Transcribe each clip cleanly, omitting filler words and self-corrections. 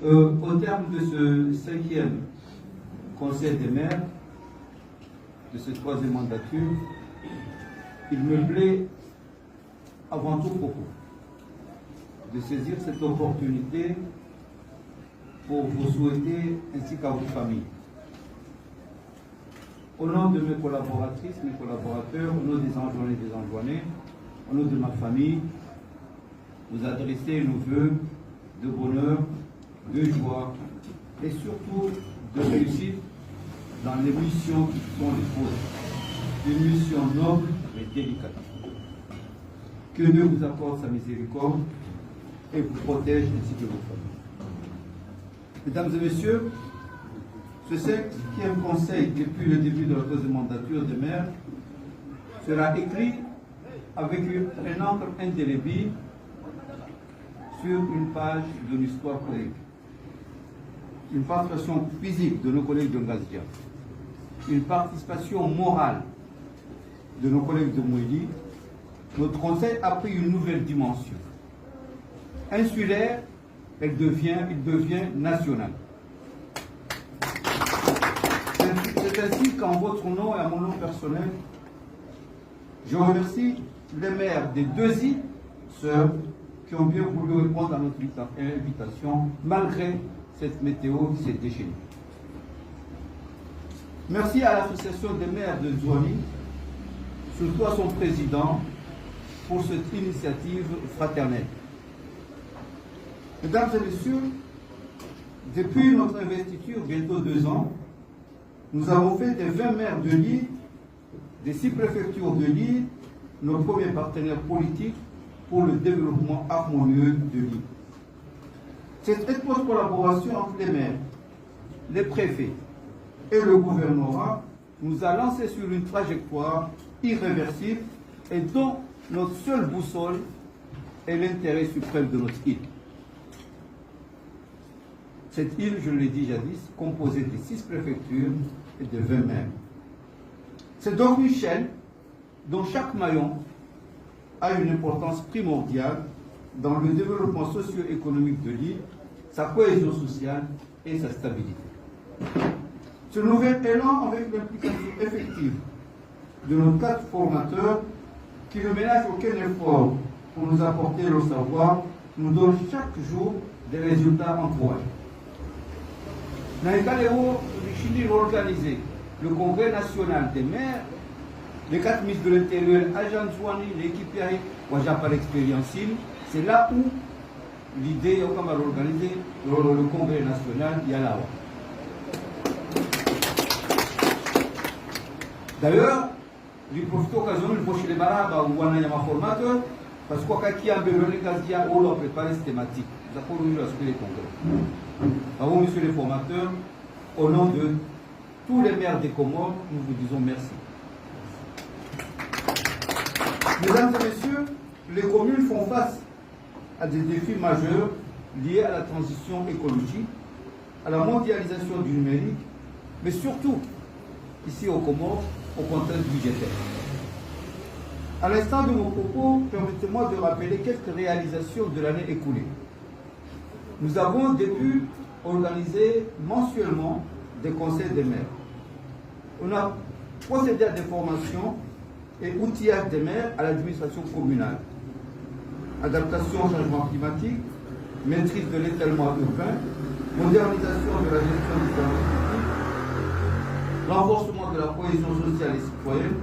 Au terme de ce 5e Conseil des maires, de cette 3e mandature, il me plaît avant tout propos de saisir cette opportunité pour vous souhaiter, ainsi qu'à vos familles, au nom de mes collaboratrices, mes collaborateurs, au nom des Anjouanais et des Anjouanais, au nom de ma famille, vous adresser nos voeux de bonheur, de joie et surtout de réussite dans les missions qui sont les vôtres, des missions nobles mais délicates. Que Dieu vous accorde sa miséricorde et vous protège ainsi que vos familles. Mesdames et messieurs, ce 5e conseil depuis le début de la 3e mandature des maires sera écrit avec un encre indélébile sur une page de l'histoire collègue. Une participation physique de nos collègues de Ngazia, une participation morale de nos collègues de Mouéli, notre conseil a pris une nouvelle dimension. Insulaire, il devient national. C'est ainsi qu'en votre nom et à mon nom personnel, je remercie les maires des 2 îles sœurs qui ont bien voulu répondre à notre invitation malgré cette météo qui s'est déchaînée. Merci à l'association des maires de Zouani, surtout à son président, pour cette initiative fraternelle. Mesdames et messieurs, depuis notre investiture, bientôt 2 ans, nous avons fait des 20 maires de l'île, des 6 préfectures de l'île, nos premiers partenaires politiques pour le développement harmonieux de l'île. Cette étroite collaboration entre les maires, les préfets et le gouvernorat nous a lancés sur une trajectoire irréversible et dont notre seule boussole est l'intérêt suprême de notre île. Cette île, je l'ai dit jadis, composée de 6 préfectures et de 20 maires. C'est donc une chaîne dont chaque maillon a une importance primordiale dans le développement socio-économique de l'île, sa cohésion sociale et sa stabilité. Ce nouvel élan, avec l'implication effective de nos 4 formateurs, qui ne ménagent aucun effort pour nous apporter le savoir, nous donne chaque jour des résultats encourageants. Naïkaleo Richini organisé le congrès national des maires, les 4 ministres de l'Intérieur, Agent Zouani, l'équipe Yahi, Waja par l'expérience, c'est là où l'idée est organisé le congrès national Yalawa. D'ailleurs, il profite d'occasion de pocher les marabas ou un formateur, parce qu'il y a un besoin de Kazia où l'on prépare cette thématique. Nous avons eu la suite des congrès. Alors, monsieur les formateurs, au nom de tous les maires des Comores, nous vous disons merci. Mesdames et messieurs, les communes font face à des défis majeurs liés à la transition écologique, à la mondialisation du numérique, mais surtout, ici aux Comores, aux contraintes budgétaires. À l'instant de mon propos, permettez-moi de rappeler quelques réalisations de l'année écoulée. Nous avons depuis organisé mensuellement des conseils des maires. On a procédé à des formations et outillage des maires à l'administration communale. Adaptation au changement climatique, maîtrise de l'étalement urbain, modernisation de la gestion des services publics, renforcement de la cohésion sociale et citoyenne,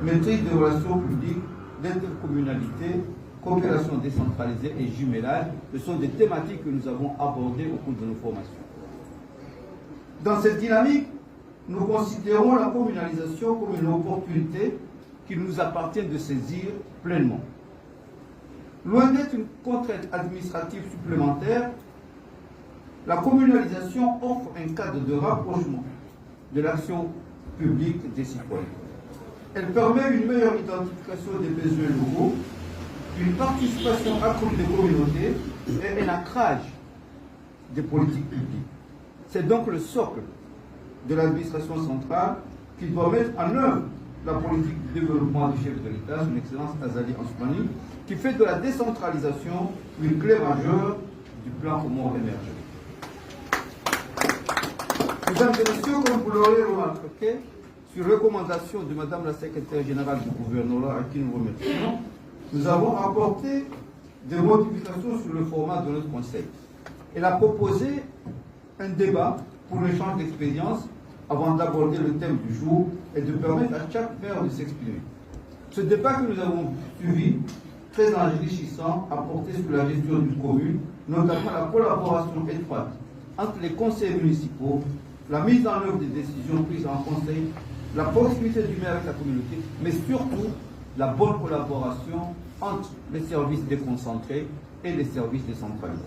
maîtrise des relations publiques, d'intercommunalité, coopération décentralisée et jumelage. Ce sont des thématiques que nous avons abordées au cours de nos formations. Dans cette dynamique, nous considérons la communalisation comme une opportunité qu'il nous appartient de saisir pleinement. Loin d'être une contrainte administrative supplémentaire, la communalisation offre un cadre de rapprochement de l'action publique des citoyens. Elle permet une meilleure identification des besoins locaux, une participation accrue des communautés et un ancrage des politiques publiques. C'est donc le socle de l'administration centrale qui doit mettre en œuvre la politique de développement du chef de l'État, son Excellence Azali Ansouani, qui fait de la décentralisation une clé majeure du plan Comores émergent. Mesdames et messieurs, comme vous l'aurez remarqué, sur recommandation de Madame la secrétaire générale du gouvernement, à qui nous remercions, nous avons apporté des modifications sur le format de notre conseil. Elle a proposé un débat pour l'échange d'expériences avant d'aborder le thème du jour et de permettre à chaque maire de s'exprimer. Ce débat que nous avons suivi, très enrichissant, a porté sur la gestion d'une commune, notamment la collaboration étroite entre les conseils municipaux, la mise en œuvre des décisions prises en conseil, la proximité du maire avec la communauté, mais surtout la bonne collaboration entre les services déconcentrés et les services décentralisés.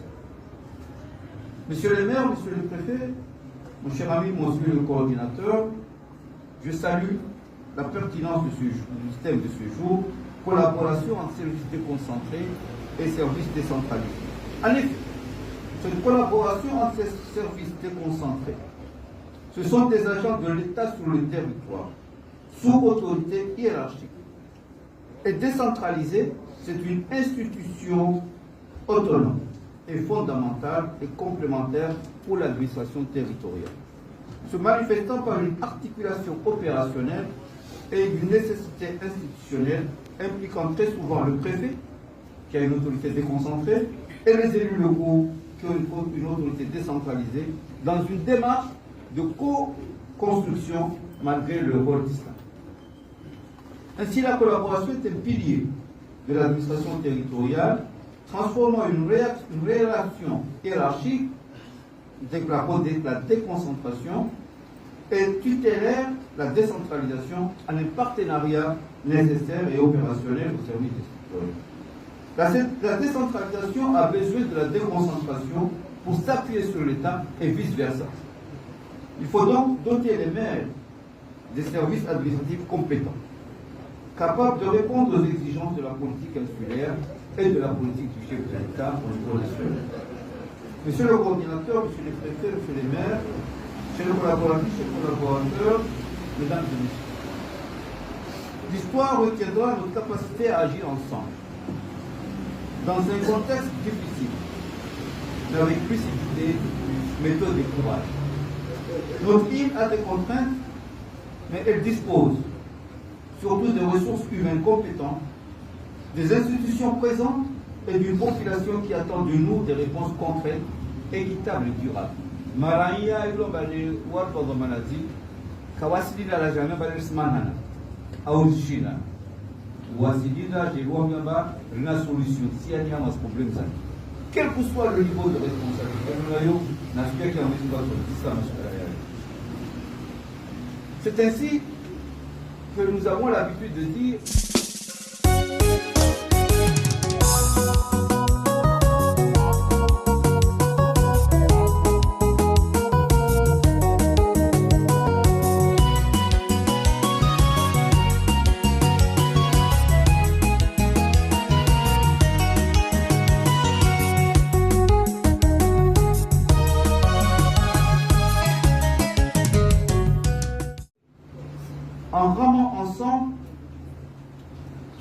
Monsieur le maire, monsieur le préfet, mon cher ami, monsieur le coordinateur, je salue la pertinence du thème de ce jour, collaboration entre services déconcentrés et services décentralisés. En effet, cette collaboration entre ces services déconcentrés, ce sont des agents de l'État sur le territoire, sous autorité hiérarchique. Et décentralisée, c'est une institution autonome et fondamentale et complémentaire pour l'administration territoriale, se manifestant par une articulation opérationnelle et une nécessité institutionnelle impliquant très souvent le préfet, qui a une autorité déconcentrée, et les élus locaux, qui ont une autorité décentralisée, dans une démarche de co-construction malgré le rôle distinct. Ainsi, la collaboration est un pilier de l'administration territoriale, transformant une relation hiérarchique la déconcentration et tutélaire la décentralisation en un partenariat nécessaire et opérationnel au service des citoyens. La décentralisation a besoin de la déconcentration pour s'appuyer sur l'État et vice-versa. Il faut donc doter les maires des services administratifs compétents, capables de répondre aux exigences de la politique insulaire et de la politique du chef de l'État au niveau national. Monsieur le coordinateur, monsieur le préfet, monsieur les maires, chers collaboratrices, chers collaborateurs, mesdames et messieurs, l'histoire retiendra notre capacité à agir ensemble dans un contexte difficile, mais avec lucidité, méthode et courage. Notre île a des contraintes, mais elle dispose surtout des ressources humaines compétentes, des institutions présentes et d'une population qui attend de nous des réponses concrètes, équitables et durables. Maraya ilo bale warto do manazi kawasilila la jana bale smanana aujina wasilila je wangaba rina solution si il y a un problème ça quel que soit le niveau de responsabilité nous avons n'aspect qui a mis sur c'est ainsi que nous avons l'habitude de dire en ramant ensemble,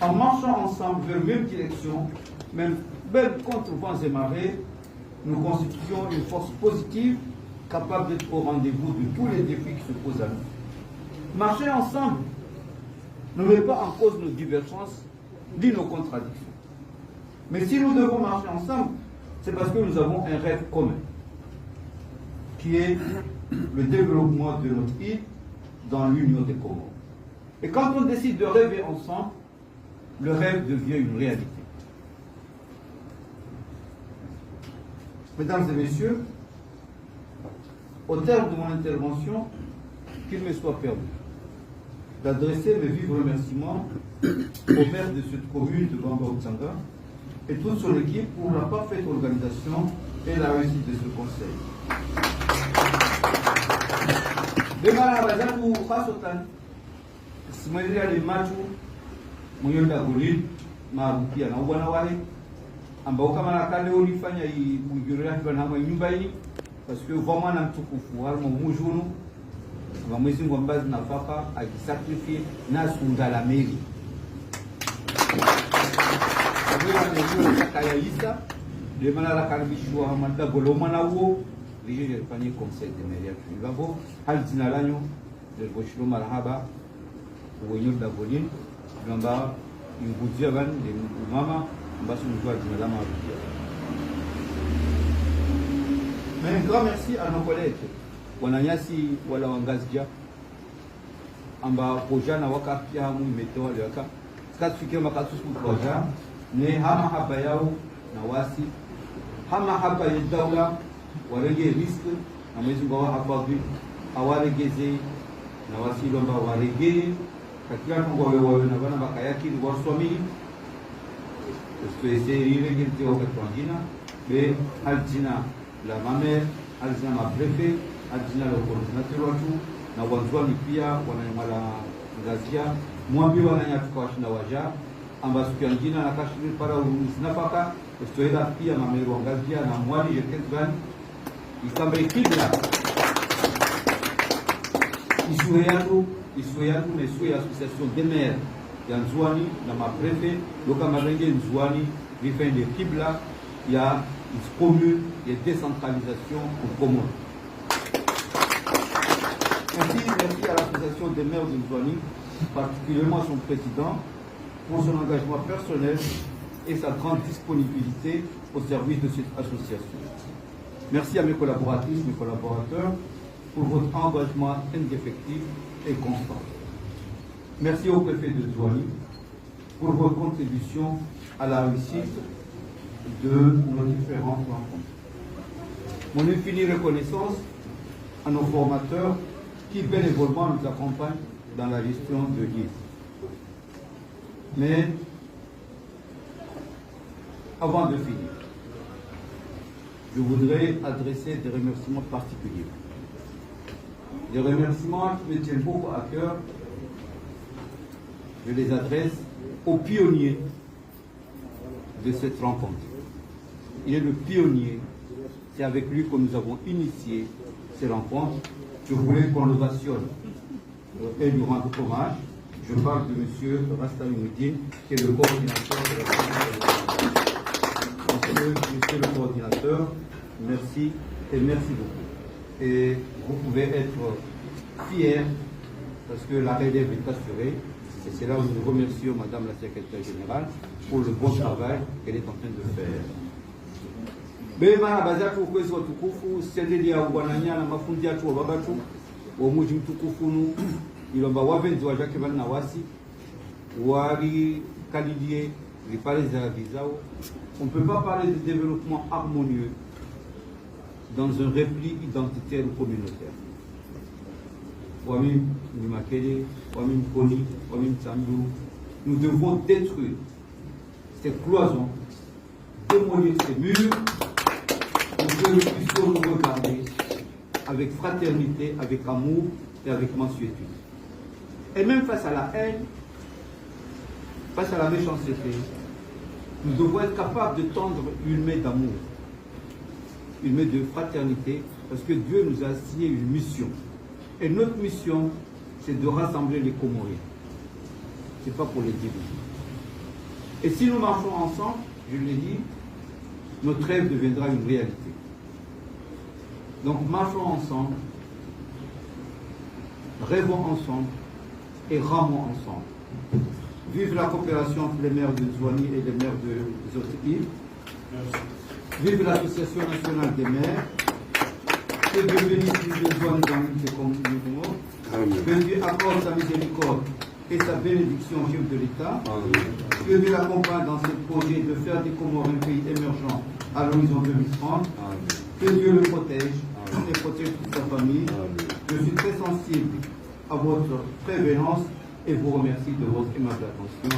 en marchant ensemble vers la même direction, même contre vents et marées, nous constituons une force positive capable d'être au rendez-vous de tous les défis qui se posent à nous. Marcher ensemble ne met pas en cause nos divergences ni nos contradictions. Mais si nous devons marcher ensemble, c'est parce que nous avons un rêve commun, qui est le développement de notre île dans l'Union des Comores. Et quand on décide de rêver ensemble, le rêve devient une réalité. Mesdames et messieurs, au terme de mon intervention, qu'il me soit permis d'adresser mes vifs remerciements au maire de cette commune de Bamba-Otsanga et toute son équipe pour la parfaite organisation et la réussite de ce conseil. Simalia le machu mwenyewe golid marukia na bwana wale ambao kama nakale ulifanya kuingilia kwa nyumba hii parce que vraiment na mtukufu harimo mujunu wa mwezi ngombazi nafaka akisacrifice na sungala meri kwa hiyo ndio kaya isa de manara karibishwa manda goloma na huo vijili alifanyia conseil de maire yetu ilivyo hali jina lanyo nilivyoshiro marhaba wenyewe davolin namba inguzia ban de mama basi mjua jina la mama. Mais un grand merci à nos collègues wananyasi wala wangazija amba projana wakapia hamu imetoa lewaka sikatufikia makatusu proja ne hama haba yao na wasi hama haba ya daula warege risk na mwezi mbawa hapa vi awaregeze na wasi lomba warege katika kwa wewe na bana bakayaki waswami espèce irege tio katwangina be aljina la mame aljina ma préfet aljina la coordinateur watu na wanzwani pia wananyamala ngazia mwambi wananyatuka washinda waja amba siku ya njina na kashiri para uzinapaka estoeda pia mameru wangazia na mwali jekezgani isambe kibla isue yatu na isue ya association de maire ya Nzwani na maprefe loka marenge Nzwani vifende kibla ya commune et décentralisation au Comores. Merci à l'association des maires de Nzwani, particulièrement son président, pour son engagement personnel et sa grande disponibilité au service de cette association. Merci à mes collaboratrices, mes collaborateurs, pour votre engagement indéfectible et constant. Merci au préfet de Nzwani pour votre contribution à la réussite de nos différentes rencontres. Mon infinie reconnaissance à nos formateurs qui bénévolement nous accompagnent dans la gestion de l'île. Mais avant de finir, je voudrais adresser des remerciements particuliers. Des remerciements qui me tiennent beaucoup à cœur. Je les adresse aux pionniers de cette rencontre. Il est le pionnier. C'est avec lui que nous avons initié ces rencontres. Je voulais qu'on le rationne et lui rendre hommage. Je parle de M. Rastami Moudine, qui est le coordinateur de la Monsieur le coordinateur, merci et merci beaucoup. Et vous pouvez être fiers parce que la relève est assurée. Et c'est là où nous remercions Madame la Secrétaire Générale pour le bon travail qu'elle est en train de faire. Bema bazatu kwezi watukufu sendeli ya wananya na mafundi yetu wa babatu wa muji mtukufu ilomba wavenzi wa jake bana wasi wali kalidie les palais za vizao. On ne peut pas parler de développement harmonieux dans un repli identitaire ou communautaire. Wamim Nimakele, Wamim Koni, Wamim Tsamdou, nous devons détruire ces cloisons, démolir ces murs, pour que nous puissions nous regarder avec fraternité, avec amour et avec mansuétude. Et même face à la haine, face à la méchanceté, nous devons être capables de tendre une main d'amour, une main de fraternité, parce que Dieu nous a assigné une mission. Et notre mission, c'est de rassembler les Comoriens. Ce n'est pas pour les diviser. Et si nous marchons ensemble, je l'ai dit, notre rêve deviendra une réalité. Donc marchons ensemble, rêvons ensemble et ramons ensemble. Vive la coopération entre les maires de Nzwani et les maires des autres îles. Vive l'Association nationale des maires. Que Dieu bénisse les Nzwani dans l'île comme nous. Que Dieu accorde sa miséricorde et sa bénédiction au chef de l'État. Que Dieu l'accompagne dans ce projet de faire des Comores un pays émergent à l'horizon 2030. Que Dieu le protège et protège toute sa famille. Je suis très sensible à votre prévenance et vous remercie de votre aimable attention.